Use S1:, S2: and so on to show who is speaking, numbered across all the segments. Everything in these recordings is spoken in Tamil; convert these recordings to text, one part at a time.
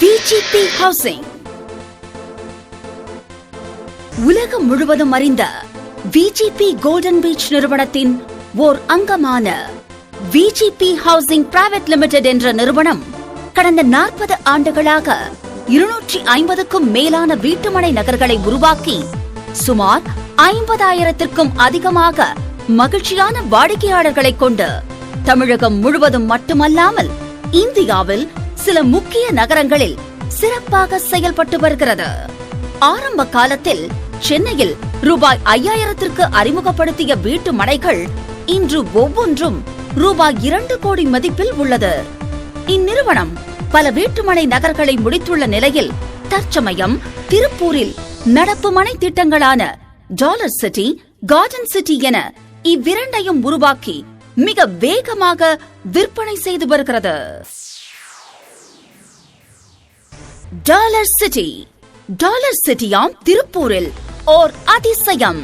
S1: VGP ஹவுசிங் உலகம் முழுவதும் அறிந்த VGP கோல்டன் பீச் நிறுவனத்தின் ஓர் அங்கமான VGP ஹவுசிங் பிரைவேட் லிமிடெட் என்ற நிறுவனம் கடந்த 40 ஆண்டுகளாக 250க்கும் மேலான வீட்டுமனை நகர்களை உருவாக்கி சுமார் 50,000த்திற்கும் அதிகமாக மகிழ்ச்சியான வாடிக்கையாளர்களை கொண்டு தமிழகம் முழுவதும் மட்டுமல்லாமல் இந்தியாவில் சில முக்கிய நகரங்களில் சிறப்பாக செயல்பட்டு வருகிறது. ஆரம்ப காலத்தில் சென்னையில் ரூபாய் 5,000த்திற்கு அறிமுகப்படுத்திய வீட்டு மனைகள் இன்று ஒவ்வொன்றும் ரூபாய் 2 கோடி மதிப்பில் உள்ளது. இந்நிறுவனம் பல வீட்டுமனை நகர்களை முடித்துள்ள நிலையில் தற்சமயம் திருப்பூரில் நடப்பு மனை திட்டங்களான டாலர் சிட்டி, கார்டன் சிட்டி என இவ்விரண்டையும் உருவாக்கி மிக வேகமாக விற்பனை செய்து வருகிறது. டாலர் சிட்டியாம் திருப்பூரில் ஓர் அதிசயம்.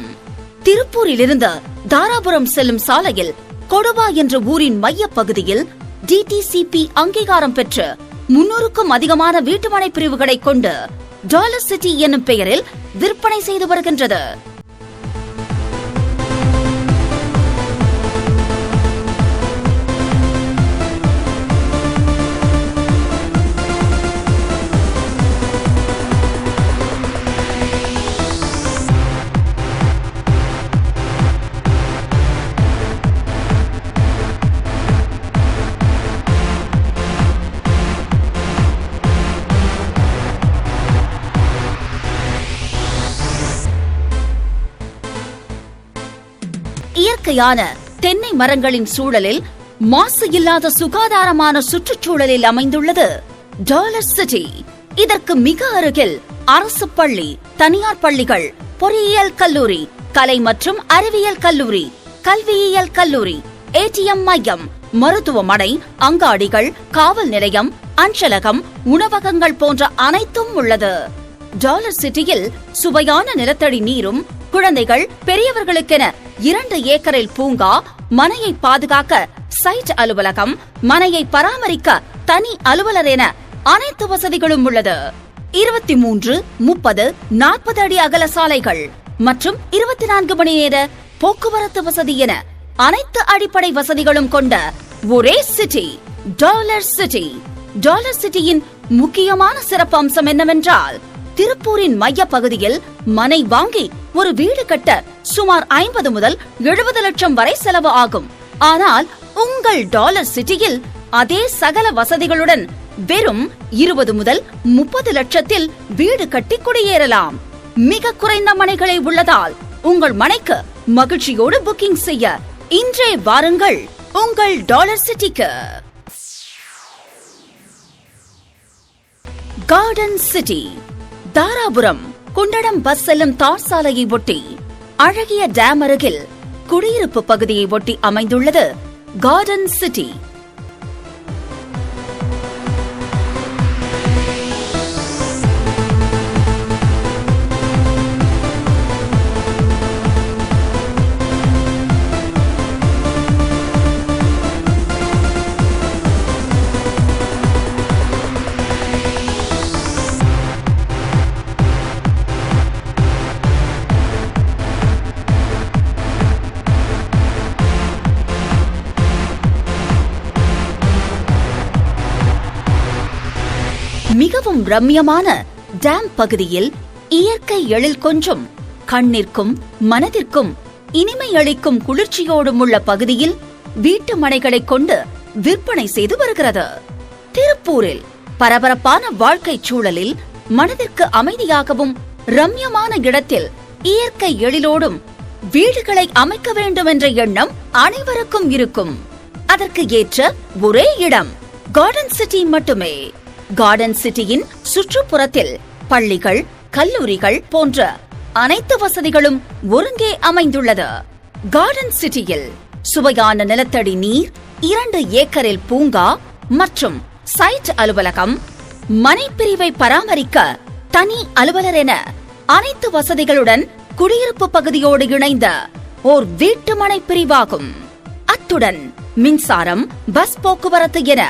S1: திருப்பூரிலிருந்து தாராபுரம் செல்லும் சாலையில் கொடுவா என்ற ஊரின் மைய பகுதியில் DTCP அங்கீகாரம் பெற்று 300க்கும் அதிகமான வீட்டுமனை பிரிவுகளை கொண்டு டாலர் சிட்டி என்னும் பெயரில் விற்பனை செய்து வருகின்றது. இயற்கையான தென்னை மரங்களின் சூழலில் மாசு இல்லாத சுகாதாரமான சுற்றுச்சூழலில் அமைந்துள்ளது டாலர் சிட்டி. இதற்கு மிக அருகில் அரசு பள்ளி, தனியார் பள்ளிகள், பொறியியல் கல்லூரி, கலை மற்றும் அறிவியல் கல்லூரி, கல்வியியல் கல்லூரி, ATM மையம், மருத்துவமனை, அங்காடிகள், காவல் நிலையம், அஞ்சலகம், உணவகங்கள் போன்ற அனைத்தும் உள்ளது. டாலர் சிட்டியில் சுவையான நிலத்தடி நீரும், குழந்தைகள் பெரியவர்களுக்கென 2 ஏக்கரில் பூங்கா, மனையை பாதுகாக்க சைட் அலுவலகம், மனையை பராமரிக்க தனி அலுவலர் என அனைத்து வசதிகளும் உள்ளது. 23, 30, 40 அடி அகல சாலைகள் மற்றும் 24 மணி நேர போக்குவரத்து வசதி என அனைத்து அடிப்படை வசதிகளும் கொண்ட ஒரே சிட்டி டாலர் சிட்டி. டாலர் சிட்டியின் முக்கியமான சிறப்பு அம்சம் என்னவென்றால், திருப்பூரின் மைய பகுதியில் மனை வாங்கி ஒரு வீடு கட்ட சுமார் 50 முதல் 70 லட்சம் வரை செலவு ஆகும். ஆனால் உங்கள் டாலர் சிட்டியில் அதே சகல வசதிகளுடன் வெறும் 20 முதல் 30 லட்சத்தில் வீடு கட்டி குடியேறலாம். மிக குறைந்த மனைகளே உள்ளதால் உங்கள் மனைக்கு மகிழ்ச்சியோடு புக்கிங் செய்ய இன்றே வாருங்கள் உங்கள் டாலர் சிட்டிக்கு. Garden city Dharapuram Kundadam bus செல்லும் தார் சாலையை ஒட்டி அழகிய டேம் அருகில் குடியிருப்பு பகுதியை ஒட்டி அமைந்துள்ளது கார்டன் சிட்டி. மிகவும் ரம்யமான டேம் பகுதியில் இயற்கை எழில் கொஞ்சம் கண்ணிற்கும் மனதிற்கும் இனிமை அளிக்கும் குளிர்ச்சியோடும் உள்ள பகுதியில் வீட்டு மனைகளை கொண்டு விற்பனை செய்து வருகிறது. திருப்பூரில் பரபரப்பான வாழ்க்கை சூழலில் மனதிற்கு அமைதியாகவும் ரம்யமான இடத்தில் இயற்கை எழிலோடும் வீடுகளை அமைக்க வேண்டும் என்ற எண்ணம் அனைவருக்கும் இருக்கும். அதற்கு ஏற்ற ஒரே இடம் கார்டன் சிட்டி மட்டுமே. கார்டன் சிட்டியின் சுற்றுப்புறத்தில் பள்ளிகள், கல்லூரிகள் போன்ற அனைத்து வசதிகளும் ஒருங்கே அமைந்துள்ளது. கார்டன் சிட்டியில் சுவையான நிலத்தடி நீர், 2 ஏக்கரில் பூங்கா மற்றும் சைட் அலுவலகம், மனை பிரிவை பராமரிக்க தனி அலுவலர் என அனைத்து வசதிகளுடன் குடியிருப்பு பகுதியோடு இணைந்த ஓர் வீட்டுமனை பிரிவாகும். அத்துடன் மின்சாரம், பஸ் போக்குவரத்து என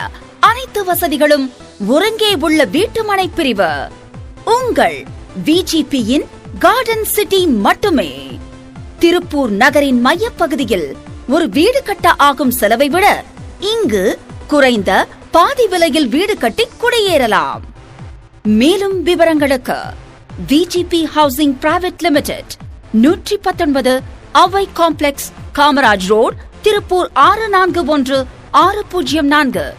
S1: அனைத்து வசதிகளும் ஒருங்கே உள்ள வீட்டுமனை பிரிவு உங்கள் விஜிபியின் கார்டன் சிட்டி மட்டுமே. திருப்பூர் நகரின் மையப்பகுதியில் ஒரு வீடு கட்ட ஆகும் செலவை விட இங்கு குறைந்த பாதி விலையில் வீடு கட்டி குடியேறலாம். மேலும் விவரங்களுக்கு விஜிபி ஹவுசிங் பிரைவேட் லிமிடெட், 119 அவை complex, Kamaraj road, Tiruppur 641604,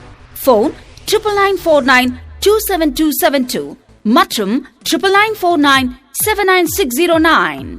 S1: phone 9949272272 மற்றும் 9949799609.